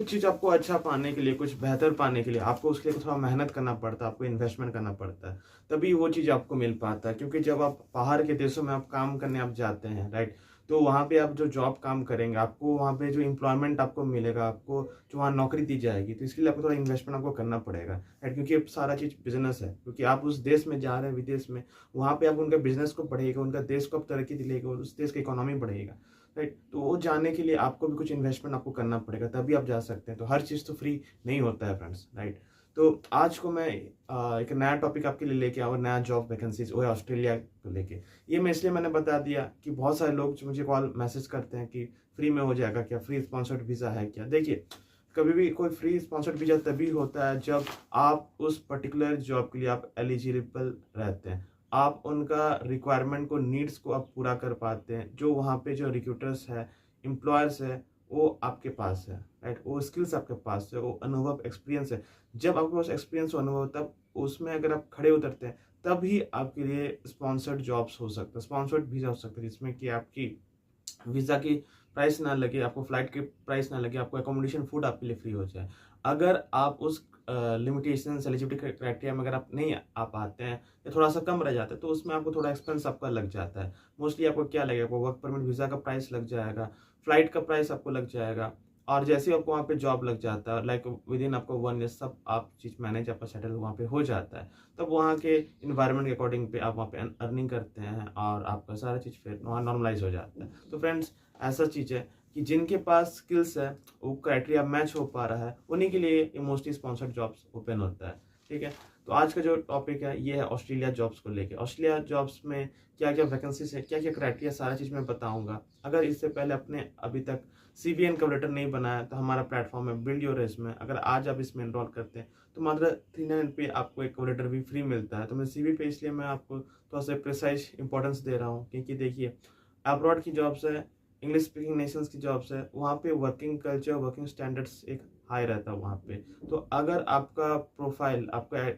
कुछ चीज़ आपको अच्छा पाने के लिए, कुछ बेहतर पाने के लिए आपको उसके लिए थोड़ा मेहनत करना पड़ता है, आपको इन्वेस्टमेंट करना पड़ता है, तभी वो चीज़ आपको मिल पाता है। क्योंकि जब आप बाहर के देशों में आप काम करने आप जाते हैं, राइट? तो वहाँ पे आप जो जॉब काम करेंगे, आपको वहाँ पे जो एम्प्लॉयमेंट आपको मिलेगा, आपको जो वहाँ नौकरी दी जाएगी, तो इसके लिए आपको थोड़ा इन्वेस्टमेंट आपको करना पड़ेगा, राइट? क्योंकि अब सारा चीज़ बिज़नेस है, क्योंकि आप उस देश में जा रहे हैं, विदेश में, वहाँ पे आप उनका बिज़नेस को बढ़ेगा, उनका देश को आप तरक्की दिलाएगा और उस देश की इकोनॉमी बढ़ेगा। राइट? तो वो जाने के लिए आपको भी कुछ इन्वेस्टमेंट आपको करना पड़ेगा, तभी आप जा सकते हैं। तो हर चीज़ तो फ्री नहीं होता है फ्रेंड्स, राइट? तो आज को मैं एक नया टॉपिक आपके लिए लेके आया और नया जॉब वैकेंसीज वो है ऑस्ट्रेलिया को लेके। ये मैं इसलिए मैंने बता दिया कि बहुत सारे लोग जो मुझे कॉल मैसेज करते हैं कि फ्री में हो जाएगा क्या, फ्री स्पॉन्सर्ड वीज़ा है क्या? देखिए, कभी भी कोई फ्री स्पॉन्सर्ड वीज़ा तभी होता है जब आप उस पर्टिकुलर जॉब के लिए आप एलिजिबल रहते हैं। आप उनका रिक्वायरमेंट को, नीड्स को आप पूरा कर पाते हैं, जो वहाँ पे जो रिक्रूटर्स है, एम्प्लॉयर्स है, वो आपके पास है, राइट? वो स्किल्स आपके पास है, वो अनुभव, एक्सपीरियंस है। जब आपके पास एक्सपीरियंस और अनुभव, तब उसमें अगर आप खड़े उतरते हैं, तभी आपके लिए स्पॉन्सर्ड जॉब्स हो सकता है, स्पॉन्सर्ड वीज़ा हो सकता है, जिसमें कि आपकी वीज़ा की प्राइस ना लगे, आपको फ्लाइट की प्राइस ना लगे, आपको अकोमोडेशन, फूड आपके लिए फ्री हो जाए। अगर आप उस लिमिटेशंस, एलिजिबिलिटी क्राइटेरिया में अगर आप नहीं आ पाते हैं या थोड़ा-सा कम रह जाता है, तो उसमें आपको थोड़ा एक्सपेंस आपका लग जाता है। मोस्टली आपको क्या लगेगा, आपको वर्क परमिट वीज़ा का प्राइस लग जाएगा, फ्लाइट का प्राइस आपको लग जाएगा और जैसे ही आपको वहाँ पे जॉब लग जाता है, लाइक विदिन आपको 1 ईयर सब आप चीज़ मैनेज आपका सेटल वहाँ पे हो जाता है। तब वहाँ के एनवायरनमेंट के अकॉर्डिंग पे आप वहाँ पे अर्निंग करते हैं और आपका सारा चीज़ फिर वहाँ नॉर्मलाइज़ हो जाता है। तो फ्रेंड्स, ऐसा चीज़ है कि जिनके पास स्किल्स है, वो क्राइटेरिया मैच हो पा रहा है, उन्हीं के लिए ये मोस्टली स्पॉन्सर्ड जॉब्स ओपन होता है, ठीक है? तो आज का जो टॉपिक है, ये है ऑस्ट्रेलिया जॉब्स को लेके। ऑस्ट्रेलिया जॉब्स में क्या-क्या वैकेंसीज़ है, क्या-क्या क्राइटेरिया, सारा चीज़ मैं बताऊँगा। अगर इससे पहले आपने अभी तक सीवी एंड कवर लेटर नहीं बनाया, तो हमारा प्लेटफ़ॉर्म है बिल्ड योर रेज़्यूमे। अगर आज आप इसमें एनरोल करते हैं, तो मात्र 399 पे आपको एक कवर लेटर भी फ्री मिलता है। तो मैं सीवी पे इसलिए मैं आपको थोड़ा-सा प्रिसाइज़ इम्पोर्टेंस दे रहा हूँ, क्योंकि देखिए, अब्रॉड की जॉब्स है, इंग्लिश स्पीकिंग नेशंस की जॉब्स है, वहाँ पे वर्किंग कल्चर, वर्किंग स्टैंडर्ड्स एक हाई रहता है वहाँ पे। तो अगर आपका प्रोफाइल, आपका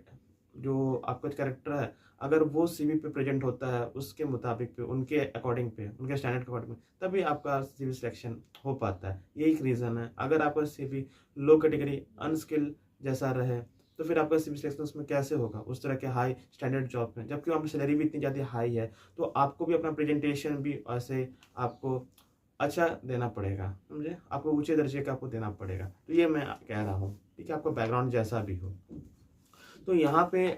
जो आपका कैरेक्टर है, अगर वो सीवी पे प्रेजेंट होता है, उसके मुताबिक पे, उनके अकॉर्डिंग पे, उनके स्टैंडर्ड के अकॉर्डिंग में, तभी आपका सीवी सिलेक्शन हो पाता है। यही एक रीज़न है। अगर आपका सीवी लो कैटेगरी, अनस्किल्ड जैसा रहे, तो फिर आपका सीवी सिलेक्शन उसमें कैसे होगा? उस तरह के हाई स्टैंडर्ड जॉब में, जबकि वहाँ पे सैलरी भी इतनी ज़्यादा हाई है, तो आपको भी अपना प्रेजेंटेशन भी ऐसे आपको अच्छा देना पड़ेगा, समझे? आपको ऊँचे दर्जे का आपको देना पड़ेगा। तो ये मैं कह रहा हूँ, ठीक है? आपका बैकग्राउंड जैसा भी हो। तो यहाँ पे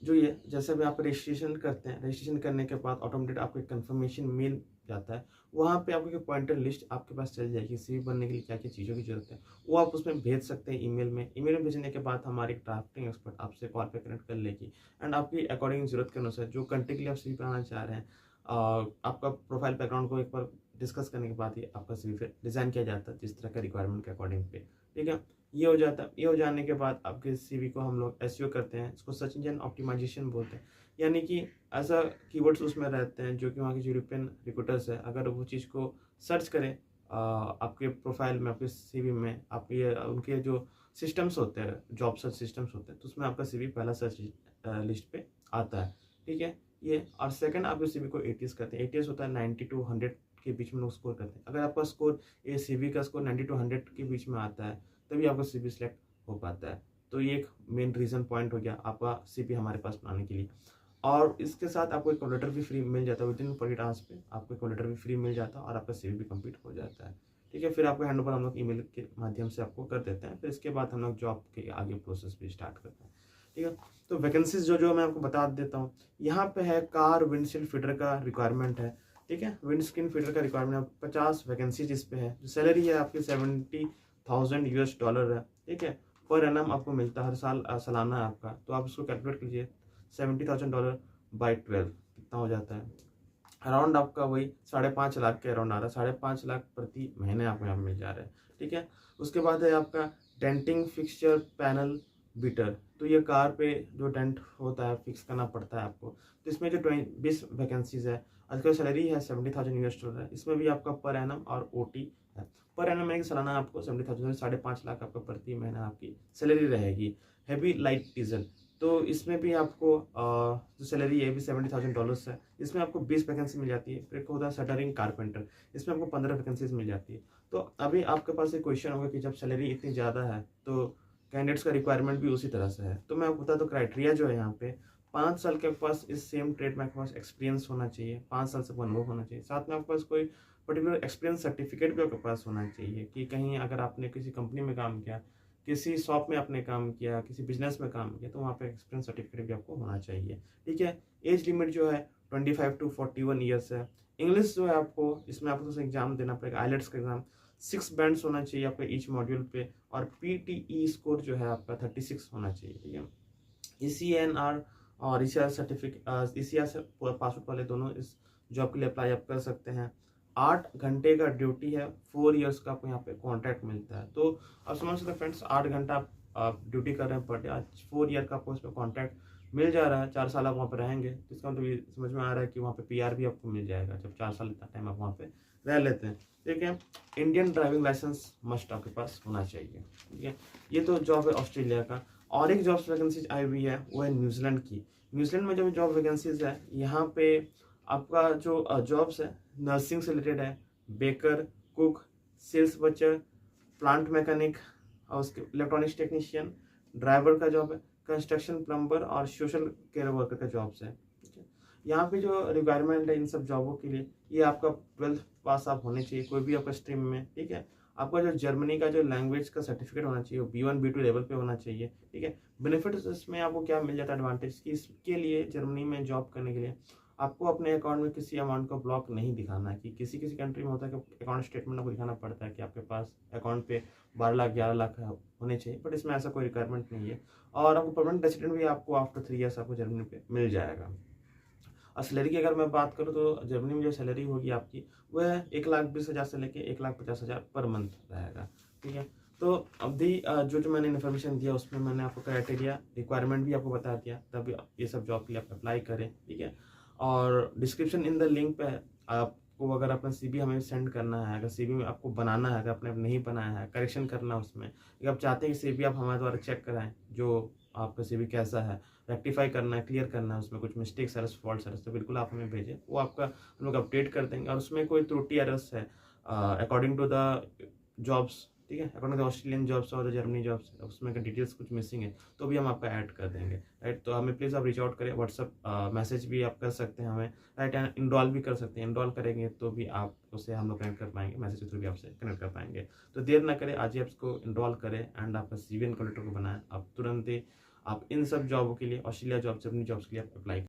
जो ये जैसे भी आप रजिस्ट्रेशन करते हैं, रजिस्ट्रेशन करने के बाद ऑटोमेटेड आपको एक कन्फर्मेशन मेल जाता है। वहाँ पे आपको एक पॉइंटर लिस्ट आपके पास चल जाएगी, सीवी बनने के लिए क्या-क्या चीज़ों की ज़रूरत है, वो आप उसमें भेज सकते हैं ईमेल में। ईमेल में भेजने के बाद हमारी ड्राफ्टिंग एक्सपर्ट आपसे कॉल पे कनेक्ट कर लेगी एंड आपकी अकॉर्डिंग ज़रूरत के अनुसार जो कंट्री के लिए आप सीवी बनाना चाह रहे हैं, आपका प्रोफाइल बैकग्राउंड को एक बार डिस्कस करने के बाद ही आपका सीवी फिर डिज़ाइन किया जाता है जिस तरह का रिक्वायरमेंट के अकॉर्डिंग पे, ठीक है? ये हो जाता है। ये हो जाने के बाद आपके सीवी को हम लोग एसईओ करते हैं, इसको सर्च इंजन ऑप्टिमाइजेशन बोलते हैं। यानी कि ऐसा कीवर्ड्स उसमें रहते हैं जो कि वहाँ के जो यूरोपियन रिक्रूटर्स है, अगर वो चीज़ को सर्च करें आपके प्रोफाइल में, आपके सीवी में, आपके उनके जो सिस्टम्स होते हैं, जॉब सर्च सिस्टम्स होते हैं, तो उसमें आपका सीवी पहला सर्च लिस्ट पे आता है, ठीक है? ये और सेकंड आप इस सीवी को एटीएस करते हैं। एटीएस होता है 90 टू 100 के बीच में लोग स्कोर करते हैं। अगर आपका स्कोर, ये सीवी का स्कोर 90 टू 100 के बीच में आता है, तभी आपका सीवी सिलेक्ट हो पाता है। तो ये एक मेन रीज़न पॉइंट हो गया आपका सीवी हमारे पास बनाने के लिए। और इसके साथ आपको एक कवर लेटर भी फ्री मिल जाता है, विदिन 48 आवर्स पे आपको एक कवर लेटर भी फ्री मिल जाता है और आपका सीवी भी कंप्लीट हो जाता है, ठीक है? फिर आपको हैंडओवर हम लोग ईमेल के माध्यम से आपको कर देते हैं। फिर इसके बाद हम लोग जॉब के आगे प्रोसेस भी स्टार्ट करते हैं, ठीक है? तो वैकेंसीज जो मैं आपको बता देता हूँ। यहाँ पे है कार विंडशील्ड फिटर का रिक्वायरमेंट है, ठीक है? विंडस्क्रीन फिटर का रिक्वायरमेंट 50 वैकेंसीज इस पे है। जो सैलरी है आपकी $70,000 है, ठीक है? पर एनम आपको मिलता है हर साल, सालाना है आपका। तो आप इसको कैलकुलेट कीजिए, $70,000 बाई 12 कितना हो जाता है? अराउंड आपका वही 5.5 लाख के अराउंड आ रहा है। 5.5 लाख प्रति महीने आपको यहाँ मिल जा रहा है, ठीक है? उसके बाद है आपका डेंटिंग फिक्सचर पैनल बीटर। तो ये कार पे जो डेंट होता है फिक्स करना पड़ता है आपको। तो इसमें जो 20 वैकेंसीज है, आजकल सैलरी है $70,000 है। इसमें भी आपका पर एनम और ओटी है। पर एनम में सालाना आपको 70,000, 5.5 लाख आपका प्रति महीना आपकी सैलरी रहेगी। हैवी लाइट डीजल, तो इसमें भी आपको जो सैलरी है, ये भी $70,000 है। इसमें आपको 20 वैकेंसी मिल जाती है। फिर एक होता है शटरिंग कारपेंटर, इसमें आपको 15 वैकेंसीज मिल जाती है। तो अभी आपके पास एक क्वेश्चन होगा कि जब सैलरी इतनी ज़्यादा है तो कैंडिडेट्स का रिक्वायरमेंट भी उसी तरह से है। तो मैं आपको बता दूँ क्राइटेरिया जो है यहाँ पे 5 साल के पास इस सेम ट्रेड में आपके पास एक्सपीरियंस होना चाहिए, 5 साल से अनुभव होना चाहिए। साथ में आपके पास कोई पर्टिकुलर एक्सपीरियंस सर्टिफिकेट भी आपके पास होना चाहिए कि कहीं अगर आपने किसी कंपनी में काम किया, किसी शॉप में आपने काम किया, किसी बिजनेस में काम किया, तो वहाँ पे एक्सपीरियंस सर्टिफिकेट भी आपको होना चाहिए। ठीक है। एज लिमिट जो है 25 टू 41 ईयर्स है। इंग्लिश जो है आपको इसमें आपको एग्जाम देना पड़ेगा, आइलेट्स का एग्जाम 6 बैंड्स होना चाहिए आपका ईच मॉड्यूल पे, और पीटीई स्कोर जो है आपका 36 होना चाहिए। ठीक है। ECNR और ECR सर्टिफिकेट, ECR से पासवर्ड वाले दोनों इस जॉब के लिए अप्लाई आप कर सकते हैं। 8 घंटे का ड्यूटी है, 4 इयर्स का आपको यहाँ पे कॉन्ट्रैक्ट मिलता है। तो आप समझ सकते हैं फ्रेंड्स, 8 घंटा आप ड्यूटी कर रहे हैं पर डे, आज 4 ईयर का आपको इस पर कॉन्ट्रैक्ट मिल जा रहा है। 4 साल आप वहाँ पर रहेंगे, तो इसका मतलब ये समझ में आ रहा है कि वहाँ पे PR भी आपको मिल जाएगा जब 4 साल इतना टाइम आप वहाँ पे रह लेते हैं। ठीक है। इंडियन ड्राइविंग लाइसेंस मस्ट आपके पास होना चाहिए। ठीक है। ये तो जॉब है ऑस्ट्रेलिया का। और एक जॉब वैकेंसीज आई हुई है, वो है न्यूजीलैंड की। न्यूजीलैंड में जो जॉब वैकेंसीज है, यहाँ पे आपका जो जॉब्स है नर्सिंग से रिलेटेड है, baker, cook, sales butcher, plant mechanic, और उसके इलेक्ट्रॉनिक्स टेक्नीशियन, ड्राइवर का जॉब है, कंस्ट्रक्शन प्लम्बर और सोशल केयर वर्कर का जॉब्स है। ठीक है। यहाँ पे जो रिक्वायरमेंट है इन सब जॉबों के लिए, ये आपका 12th पास आप होने चाहिए कोई भी आपका स्ट्रीम में। ठीक है। आपका जो जर्मनी का जो लैंग्वेज का सर्टिफिकेट होना चाहिए वो B1 B2 लेवल पे होना चाहिए। ठीक है। बेनिफिट्स इसमें आपको क्या मिल जाता है एडवांटेज कि इसके लिए जर्मनी में जॉब करने के लिए आपको अपने अकाउंट में किसी अमाउंट का ब्लॉक नहीं दिखाना है। कि किसी किसी कंट्री में होता है कि अकाउंट स्टेटमेंट आपको दिखाना पड़ता है कि आपके पास अकाउंट पे 12 लाख 11 लाख होने चाहिए, बट इसमें ऐसा कोई रिक्वायरमेंट नहीं है। और आपको परमानेंट रेसिडेंट भी आपको आफ्टर 3 ईयर्स आपको जर्मनी पे मिल जाएगा। और सैलरी की अगर मैं बात करूँ तो जर्मनी में जो सैलरी होगी आपकी वह 1,20,000 से लेके 1,50,000 पर मंथ रहेगा। ठीक है। तो अभी जो मैंने इन्फॉर्मेशन दिया उसमें मैंने आपको क्राइटेरिया रिक्वायरमेंट भी आपको बता दिया, तभी ये सब जॉब के लिए आप अप्लाई करें। ठीक है। और डिस्क्रिप्शन इन द लिंक पे आपको अगर अपना CV हमें सेंड करना है, अगर CV में आपको बनाना है, अगर आपने नहीं बनाया है, करेक्शन करना है उसमें, अगर आप चाहते हैं कि CV आप हमारे द्वारा चेक कराएं जो आपका CV कैसा है, रेक्टिफाई करना है, क्लियर करना है, उसमें कुछ मिस्टेक्स एरर्स फॉल्ट्स एरर्स, तो बिल्कुल आप हमें भेजें, वो आपका हम लोग अपडेट कर देंगे। और उसमें कोई त्रुटि एरर्स है अकॉर्डिंग टू द जॉब्स, ठीक है, अकॉर्डिंग टू ऑस्ट्रेलियन जॉब्स और द जर्मनी जॉब्स, उसमें अगर डिटेल्स कुछ मिसिंग है तो भी हम आपका ऐड कर देंगे। राइट। तो हमें प्लीज़ आप रीच आउट करें, व्हाट्सअप मैसेज भी आप कर सकते हैं हमें। राइट। एंड इनरोल भी कर सकते हैं, इनरोल करेंगे तो भी आप उससे हम लोग कनेक्ट कर पाएंगे, मैसेज के थ्रू भी आपसे कनेक्ट कर पाएंगे। तो देर ना करें, आज ही आप इसको इनरोल करें एंड आपका CV एंड कलेक्टर को बनाएं। आप तुरंत ही आप इन सब जॉबों के लिए, ऑस्ट्रेलिया जॉब, जर्मनी जॉब्स के लिए आप अप्लाई